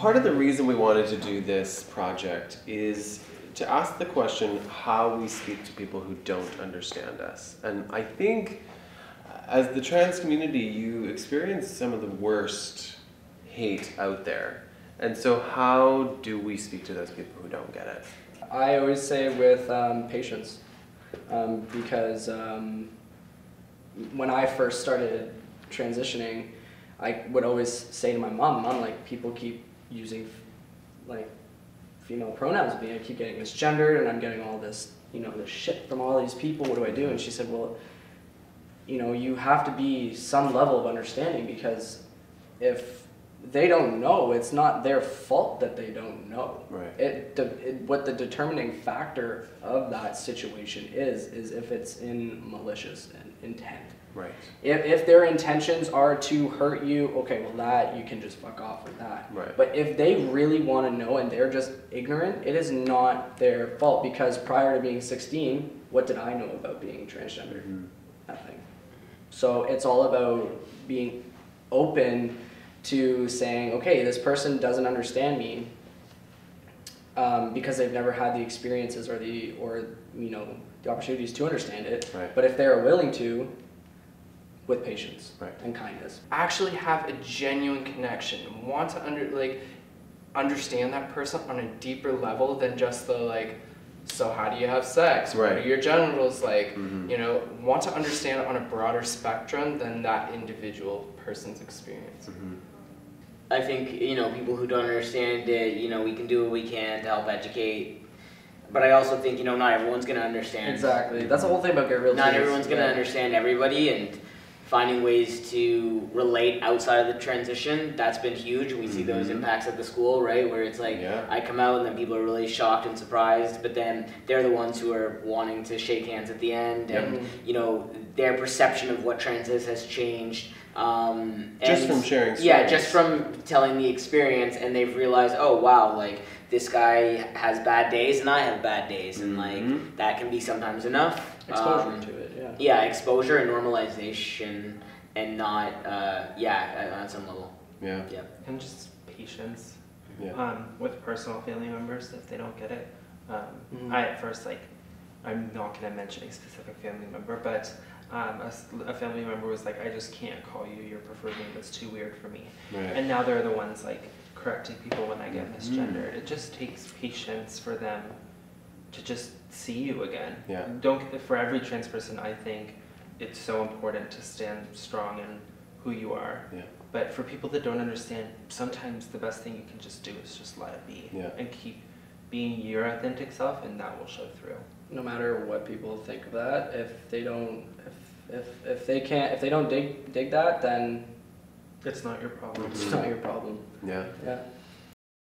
part of the reason we wanted to do this project is to ask the question how we speak to people who don't understand us. And I think as the trans community, you experience some of the worst hate out there. And so how do we speak to those people who don't get it? I always say with patience, because when I first started transitioning, I would always say to my mom, like, people keep using like female pronouns with me. I keep getting misgendered and I'm getting all this, this shit from all these people. What do I do? And she said, well, you have to be some level of understanding, because if they don't know, it's not their fault that they don't know. Right. What the determining factor of that situation is if it's in malicious intent. Right. If their intentions are to hurt you, okay, well that, you can just fuck off with that. Right. But if they really want to know and they're just ignorant, it is not their fault, because prior to being 16, what did I know about being transgender? Mm-hmm. Nothing. So it's all about being open to saying, okay, this person doesn't understand me because they've never had the experiences or the opportunities to understand it. Right. But if they're willing to, with patience, right, and kindness, actually have a genuine connection, want to understand that person on a deeper level than just the so how do you have sex? Right. What are your genitals like? Mm-hmm. Want to understand it on a broader spectrum than that individual person's experience. Mm-hmm. I think, people who don't understand it, we can do what we can to help educate. But I also think, not everyone's going to understand. Exactly. That's the whole thing about Get Real. Not everyone's going to understand everybody, and finding ways to relate outside of the transition, that's been huge. We see those impacts at the school, right? Where it's like, I come out and then people are really shocked and surprised, but then they're the ones who are wanting to shake hands at the end, and their perception of what trans is has changed. Just from sharing stories. Yeah, just from telling the experience, and they've realized, oh wow, this guy has bad days and I have bad days, and that can be sometimes enough. Exposure to it, yeah. Yeah, exposure and normalization, and not, on some level. Yeah. Yeah. And just patience. Yeah. With personal family members if they don't get it. I at first, I'm not going to mention a specific family member, but a family member was like, I just can't call you your preferred name, it's too weird for me. Right. And now they're the ones correcting people when I get misgendered. It just takes patience for them to just see you again. Yeah. For every trans person, I think it's so important to stand strong in who you are. Yeah. But for people that don't understand, sometimes the best thing you can just do is just let it be. Yeah. And keep being your authentic self, and that will show through. No matter what people think of that, if they don't dig that, then it's not your problem. it's not your problem. Yeah. Yeah.